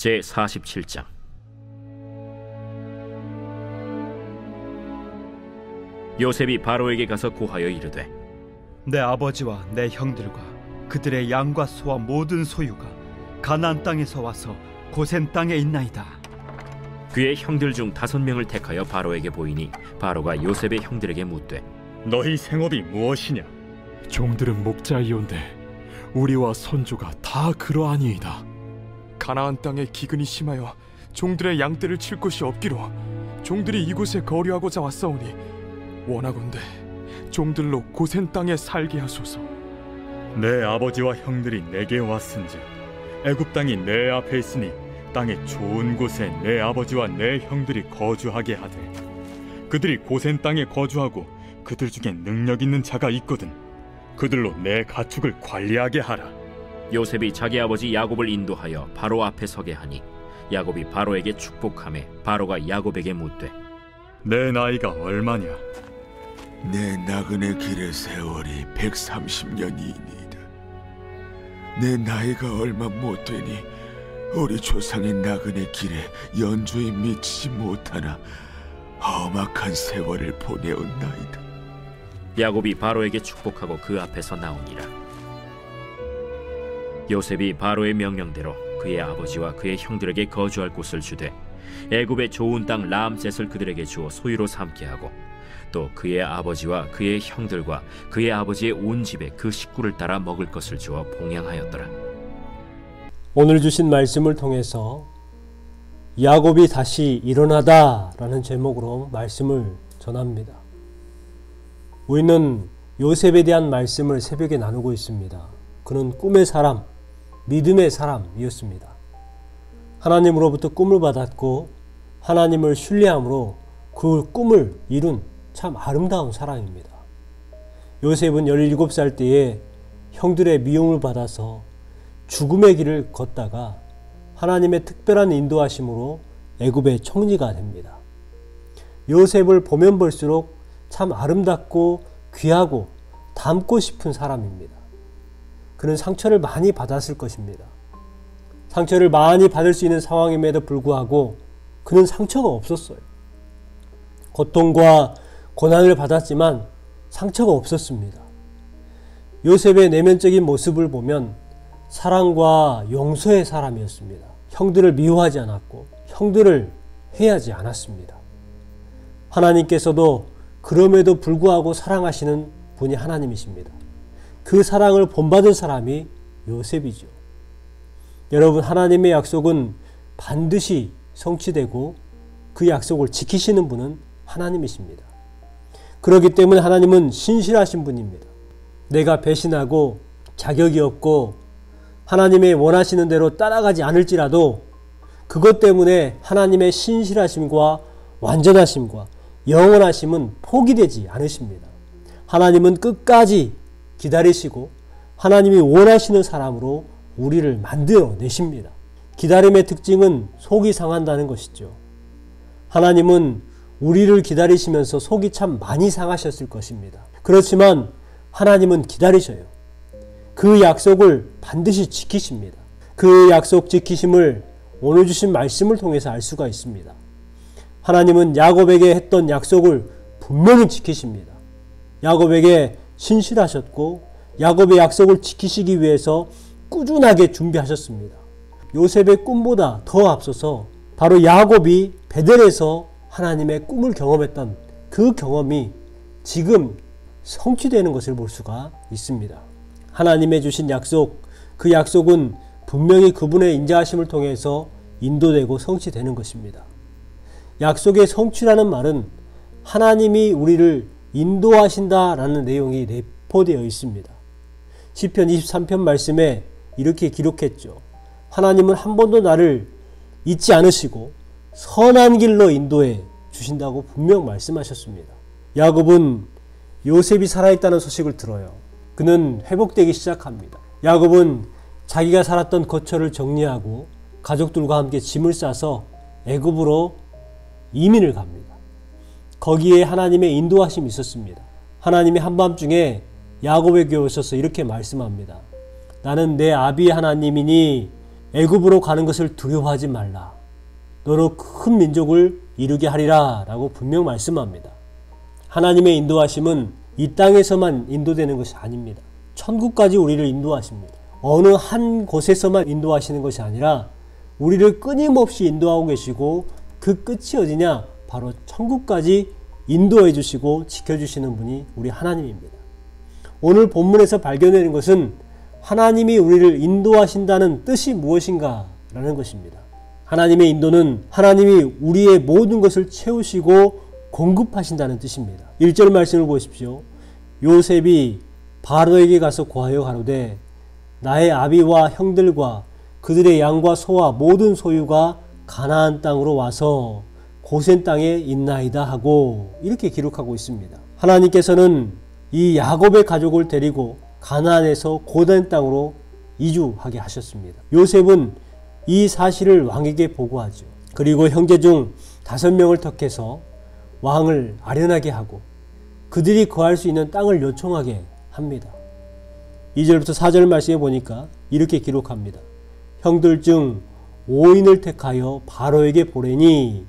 제47장. 요셉이 바로에게 가서 고하여 이르되, 내 아버지와 내 형들과 그들의 양과 소와 모든 소유가 가나안 땅에서 와서 고센 땅에 있나이다. 그의 형들 중 5명을 택하여 바로에게 보이니 바로가 요셉의 형들에게 묻되, 너희 생업이 무엇이냐? 종들은 목자이온데 우리와 선조가 다 그러하니이다. 가나안 땅에 기근이 심하여 종들의 양떼를 칠 곳이 없기로 종들이 이곳에 거류하고자 왔사오니 원하건대 종들로 고센 땅에 살게 하소서. 내 아버지와 형들이 내게 왔은즉 애굽 땅이 내 앞에 있으니 땅의 좋은 곳에 내 아버지와 내 형들이 거주하게 하되, 그들이 고센 땅에 거주하고 그들 중에 능력 있는 자가 있거든 그들로 내 가축을 관리하게 하라. 요셉이 자기 아버지 야곱을 인도하여 바로 앞에 서게 하니 야곱이 바로에게 축복하매 바로가 야곱에게 묻되, 내 나이가 얼마냐? 내 나그네 길의 세월이 130년이니이다. 내 나이가 얼마 못 되니 우리 조상의 나그네 길에 연주에 미치지 못하나 험악한 세월을 보내었나이다. 야곱이 바로에게 축복하고 그 앞에서 나오니라. 요셉이 바로의 명령대로 그의 아버지와 그의 형들에게 거주할 곳을 주되 애굽의 좋은 땅 라암셋을 그들에게 주어 소유로 삼게 하고, 또 그의 아버지와 그의 형들과 그의 아버지의 온 집에 그 식구를 따라 먹을 것을 주어 봉양하였더라. 오늘 주신 말씀을 통해서 야곱이 다시 일어나다 라는 제목으로 말씀을 전합니다. 우리는 요셉에 대한 말씀을 새벽에 나누고 있습니다. 그는 꿈의 사람, 믿음의 사람이었습니다. 하나님으로부터 꿈을 받았고 하나님을 신뢰함으로 그 꿈을 이룬 참 아름다운 사람입니다. 요셉은 17살 때에 형들의 미움을 받아서 죽음의 길을 걷다가 하나님의 특별한 인도하심으로 애굽의 총리가 됩니다. 요셉을 보면 볼수록 참 아름답고 귀하고 닮고 싶은 사람입니다. 그는 상처를 많이 받았을 것입니다. 상처를 많이 받을 수 있는 상황임에도 불구하고 그는 상처가 없었어요. 고통과 고난을 받았지만 상처가 없었습니다. 요셉의 내면적인 모습을 보면 사랑과 용서의 사람이었습니다. 형들을 미워하지 않았고 형들을 해하지 않았습니다. 하나님께서도 그럼에도 불구하고 사랑하시는 분이 하나님이십니다. 그 사랑을 본받은 사람이 요셉이죠. 여러분, 하나님의 약속은 반드시 성취되고 그 약속을 지키시는 분은 하나님이십니다. 그렇기 때문에 하나님은 신실하신 분입니다. 내가 배신하고 자격이 없고 하나님의 원하시는 대로 따라가지 않을지라도 그것 때문에 하나님의 신실하심과 완전하심과 영원하심은 포기되지 않으십니다. 하나님은 끝까지 기다리시고 하나님이 원하시는 사람으로 우리를 만들어내십니다. 기다림의 특징은 속이 상한다는 것이죠. 하나님은 우리를 기다리시면서 속이 참 많이 상하셨을 것입니다. 그렇지만 하나님은 기다리셔요. 그 약속을 반드시 지키십니다. 그 약속 지키심을 오늘 주신 말씀을 통해서 알 수가 있습니다. 하나님은 야곱에게 했던 약속을 분명히 지키십니다. 야곱에게 신실하셨고 야곱의 약속을 지키시기 위해서 꾸준하게 준비하셨습니다. 요셉의 꿈보다 더 앞서서 바로 야곱이 베델에서 하나님의 꿈을 경험했던 그 경험이 지금 성취되는 것을 볼 수가 있습니다. 하나님의 주신 약속, 그 약속은 분명히 그분의 인자하심을 통해서 인도되고 성취되는 것입니다. 약속의 성취라는 말은 하나님이 우리를 인도하신다라는 내용이 내포되어 있습니다. 시편 23편 말씀에 이렇게 기록했죠. 하나님은 한 번도 나를 잊지 않으시고 선한 길로 인도해 주신다고 분명 말씀하셨습니다. 야곱은 요셉이 살아있다는 소식을 들어요. 그는 회복되기 시작합니다. 야곱은 자기가 살았던 거처를 정리하고 가족들과 함께 짐을 싸서 애굽으로 이민을 갑니다. 거기에 하나님의 인도하심이 있었습니다. 하나님이 한밤중에 야곱에게 오셔서 이렇게 말씀합니다. 나는 내 아비의 하나님이니 애굽으로 가는 것을 두려워하지 말라. 너로 큰 민족을 이루게 하리라 라고 분명 말씀합니다. 하나님의 인도하심은 이 땅에서만 인도되는 것이 아닙니다. 천국까지 우리를 인도하십니다. 어느 한 곳에서만 인도하시는 것이 아니라 우리를 끊임없이 인도하고 계시고 그 끝이 어디냐? 바로 천국까지 인도해 주시고 지켜주시는 분이 우리 하나님입니다. 오늘 본문에서 발견되는 것은 하나님이 우리를 인도하신다는 뜻이 무엇인가 라는 것입니다. 하나님의 인도는 하나님이 우리의 모든 것을 채우시고 공급하신다는 뜻입니다. 1절 말씀을 보십시오. 요셉이 바로에게 가서 고하여 가로되 나의 아비와 형들과 그들의 양과 소와 모든 소유가 가나안 땅으로 와서 고센 땅에 있나이다 하고 이렇게 기록하고 있습니다. 하나님께서는 이 야곱의 가족을 데리고 가나안에서 고센 땅으로 이주하게 하셨습니다. 요셉은 이 사실을 왕에게 보고하죠. 그리고 형제 중 5명을 택해서 왕을 아련하게 하고 그들이 거할 수 있는 땅을 요청하게 합니다. 2절부터 4절 말씀에 보니까 이렇게 기록합니다. 형들 중 5인을 택하여 바로에게 보내니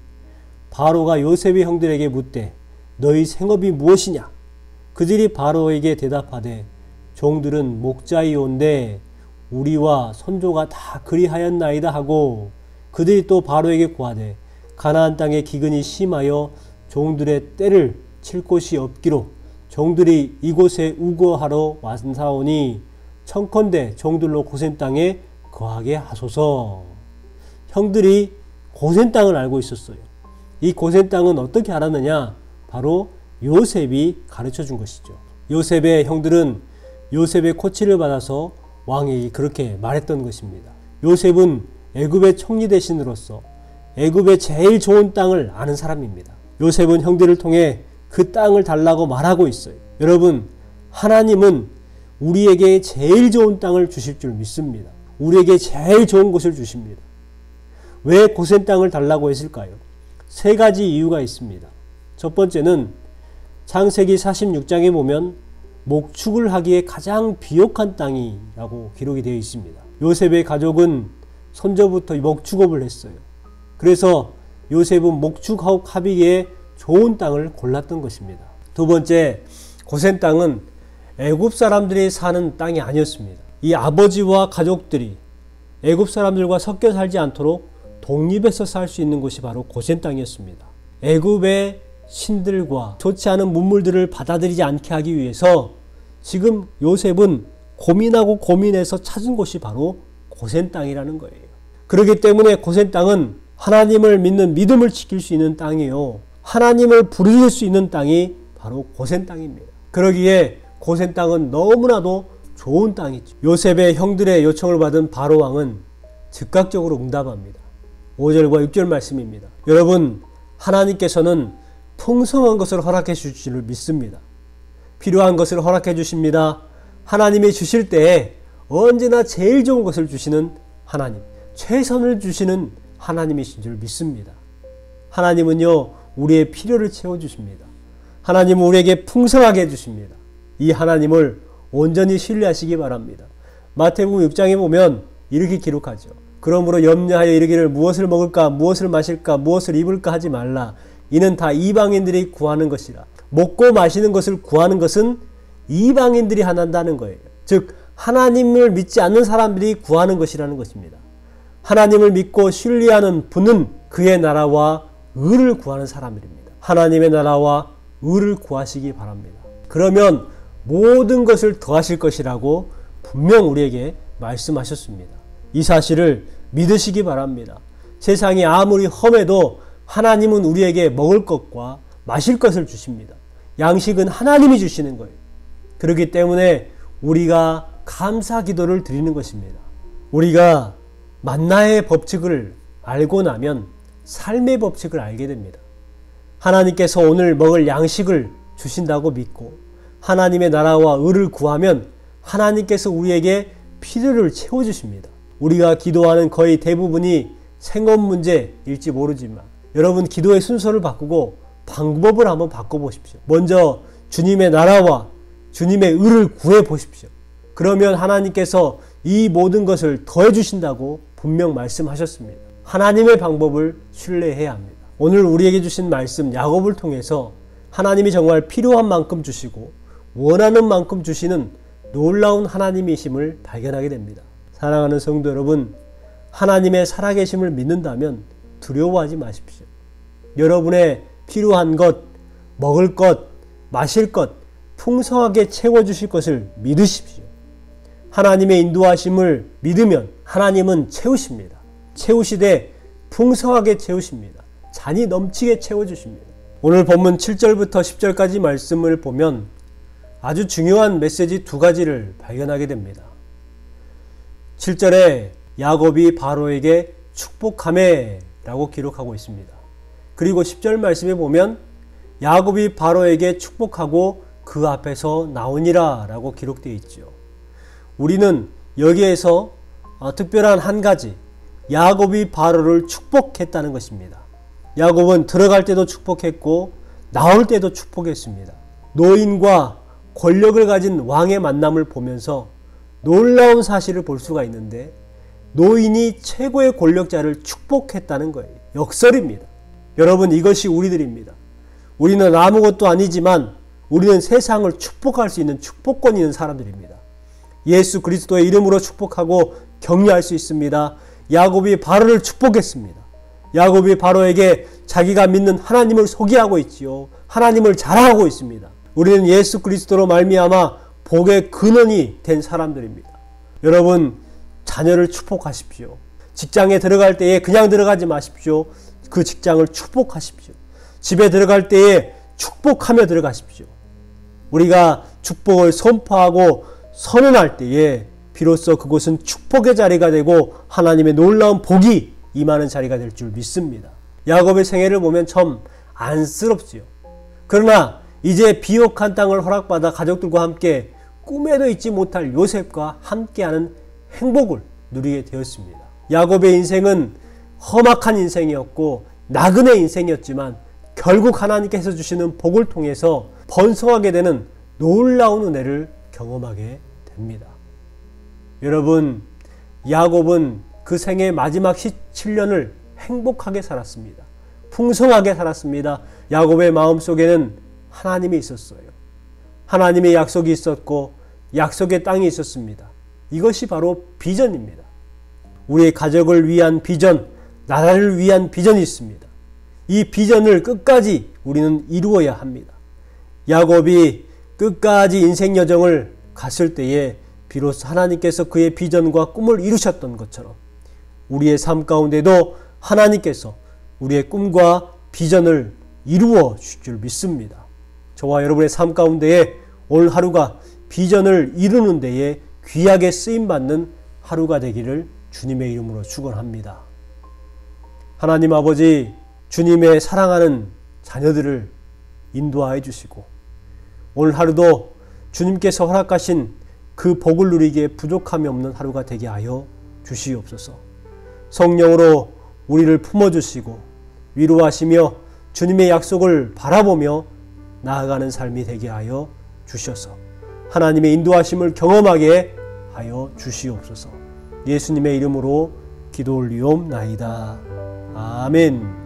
바로가 요셉의 형들에게 묻되 너희 생업이 무엇이냐? 그들이 바로에게 대답하되 종들은 목자이온데 우리와 선조가 다 그리하였나이다 하고 그들이 또 바로에게 고하되 가나안 땅에 기근이 심하여 종들의 때를 칠 곳이 없기로 종들이 이곳에 우거하러 왔사오니 청컨대 종들로 고센 땅에 거하게 하소서. 형들이 고센 땅을 알고 있었어요. 이 고센 땅은 어떻게 알았느냐? 바로 요셉이 가르쳐 준 것이죠. 요셉의 형들은 요셉의 코치를 받아서 왕에게 그렇게 말했던 것입니다. 요셉은 애굽의 총리 대신으로서 애굽의 제일 좋은 땅을 아는 사람입니다. 요셉은 형들을 통해 그 땅을 달라고 말하고 있어요. 여러분, 하나님은 우리에게 제일 좋은 땅을 주실 줄 믿습니다. 우리에게 제일 좋은 곳을 주십니다. 왜 고센 땅을 달라고 했을까요? 3가지 이유가 있습니다. 첫 번째는 창세기 46장에 보면 목축을 하기에 가장 비옥한 땅이라고 기록이 되어 있습니다. 요셉의 가족은 손저부터 목축업을 했어요. 그래서 요셉은 목축하기에 좋은 땅을 골랐던 것입니다. 두 번째, 고센 땅은 애굽 사람들이 사는 땅이 아니었습니다. 이 아버지와 가족들이 애굽 사람들과 섞여 살지 않도록 독립해서 살 수 있는 곳이 바로 고센 땅이었습니다. 애굽의 신들과 좋지 않은 문물들을 받아들이지 않게 하기 위해서 지금 요셉은 고민하고 고민해서 찾은 곳이 바로 고센 땅이라는 거예요. 그렇기 때문에 고센 땅은 하나님을 믿는 믿음을 지킬 수 있는 땅이에요. 하나님을 부르실 수 있는 땅이 바로 고센 땅입니다. 그러기에 고센 땅은 너무나도 좋은 땅이죠. 요셉의 형들의 요청을 받은 바로 왕은 즉각적으로 응답합니다. 5절과 6절 말씀입니다. 여러분, 하나님께서는 풍성한 것을 허락해 주실 줄 믿습니다. 필요한 것을 허락해 주십니다. 하나님이 주실 때에 언제나 제일 좋은 것을 주시는 하나님, 최선을 주시는 하나님이신 줄 믿습니다. 하나님은요, 우리의 필요를 채워주십니다. 하나님은 우리에게 풍성하게 해주십니다. 이 하나님을 온전히 신뢰하시기 바랍니다. 마태복음 6장에 보면 이렇게 기록하죠. 그러므로 염려하여 이르기를 무엇을 먹을까, 무엇을 마실까, 무엇을 입을까 하지 말라. 이는 다 이방인들이 구하는 것이라. 먹고 마시는 것을 구하는 것은 이방인들이 한다는 거예요. 즉 하나님을 믿지 않는 사람들이 구하는 것이라는 것입니다. 하나님을 믿고 신뢰하는 분은 그의 나라와 의를 구하는 사람들입니다. 하나님의 나라와 의를 구하시기 바랍니다. 그러면 모든 것을 더하실 것이라고 분명 우리에게 말씀하셨습니다. 이 사실을 믿으시기 바랍니다. 세상이 아무리 험해도 하나님은 우리에게 먹을 것과 마실 것을 주십니다. 양식은 하나님이 주시는 거예요. 그렇기 때문에 우리가 감사 기도를 드리는 것입니다. 우리가 만나의 법칙을 알고 나면 삶의 법칙을 알게 됩니다. 하나님께서 오늘 먹을 양식을 주신다고 믿고 하나님의 나라와 의를 구하면 하나님께서 우리에게 필요를 채워주십니다. 우리가 기도하는 거의 대부분이 생업 문제일지 모르지만 여러분, 기도의 순서를 바꾸고 방법을 한번 바꿔보십시오. 먼저 주님의 나라와 주님의 의를 구해 보십시오. 그러면 하나님께서 이 모든 것을 더해 주신다고 분명 말씀하셨습니다. 하나님의 방법을 신뢰해야 합니다. 오늘 우리에게 주신 말씀 야곱을 통해서 하나님이 정말 필요한 만큼 주시고 원하는 만큼 주시는 놀라운 하나님이심을 발견하게 됩니다. 사랑하는 성도 여러분, 하나님의 살아계심을 믿는다면 두려워하지 마십시오. 여러분의 필요한 것, 먹을 것, 마실 것 풍성하게 채워주실 것을 믿으십시오. 하나님의 인도하심을 믿으면 하나님은 채우십니다. 채우시되 풍성하게 채우십니다. 잔이 넘치게 채워주십니다. 오늘 본문 7절부터 10절까지 말씀을 보면 아주 중요한 메시지 두 가지를 발견하게 됩니다. 7절에 야곱이 바로에게 축복하매 라고 기록하고 있습니다. 그리고 10절 말씀에 보면 야곱이 바로에게 축복하고 그 앞에서 나오니라 라고 기록되어 있죠. 우리는 여기에서 특별한 한 가지, 야곱이 바로를 축복했다는 것입니다. 야곱은 들어갈 때도 축복했고 나올 때도 축복했습니다. 노인과 권력을 가진 왕의 만남을 보면서 놀라운 사실을 볼 수가 있는데 노인이 최고의 권력자를 축복했다는 거예요. 역설입니다. 여러분, 이것이 우리들입니다. 우리는 아무것도 아니지만 우리는 세상을 축복할 수 있는 축복권 있는 사람들입니다. 예수 그리스도의 이름으로 축복하고 격려할 수 있습니다. 야곱이 바로를 축복했습니다. 야곱이 바로에게 자기가 믿는 하나님을 소개하고 있지요. 하나님을 자랑하고 있습니다. 우리는 예수 그리스도로 말미암아 복의 근원이 된 사람들입니다. 여러분, 자녀를 축복하십시오. 직장에 들어갈 때에 그냥 들어가지 마십시오. 그 직장을 축복하십시오. 집에 들어갈 때에 축복하며 들어가십시오. 우리가 축복을 선포하고 선언할 때에 비로소 그곳은 축복의 자리가 되고 하나님의 놀라운 복이 임하는 자리가 될 줄 믿습니다. 야곱의 생애를 보면 참 안쓰럽지요. 그러나 이제 비옥한 땅을 허락받아 가족들과 함께 꿈에도 잊지 못할 요셉과 함께하는 행복을 누리게 되었습니다. 야곱의 인생은 험악한 인생이었고 나그네 인생이었지만 결국 하나님께서 주시는 복을 통해서 번성하게 되는 놀라운 은혜를 경험하게 됩니다. 여러분, 야곱은 그 생의 마지막 17년을 행복하게 살았습니다. 풍성하게 살았습니다. 야곱의 마음속에는 하나님이 있었어요. 하나님의 약속이 있었고 약속의 땅이 있었습니다. 이것이 바로 비전입니다. 우리의 가족을 위한 비전, 나라를 위한 비전이 있습니다. 이 비전을 끝까지 우리는 이루어야 합니다. 야곱이 끝까지 인생 여정을 갔을 때에 비로소 하나님께서 그의 비전과 꿈을 이루셨던 것처럼 우리의 삶 가운데도 하나님께서 우리의 꿈과 비전을 이루어 주실 줄 믿습니다. 저와 여러분의 삶 가운데에 오늘 하루가 비전을 이루는 데에 귀하게 쓰임받는 하루가 되기를 주님의 이름으로 축원합니다. 하나님 아버지, 주님의 사랑하는 자녀들을 인도하여 주시고 오늘 하루도 주님께서 허락하신 그 복을 누리기에 부족함이 없는 하루가 되게 하여 주시옵소서. 성령으로 우리를 품어주시고 위로하시며 주님의 약속을 바라보며 나아가는 삶이 되게 하여 주셔서 하나님의 인도하심을 경험하게 하여 주시옵소서. 예수님의 이름으로 기도 올리옵나이다. 아멘.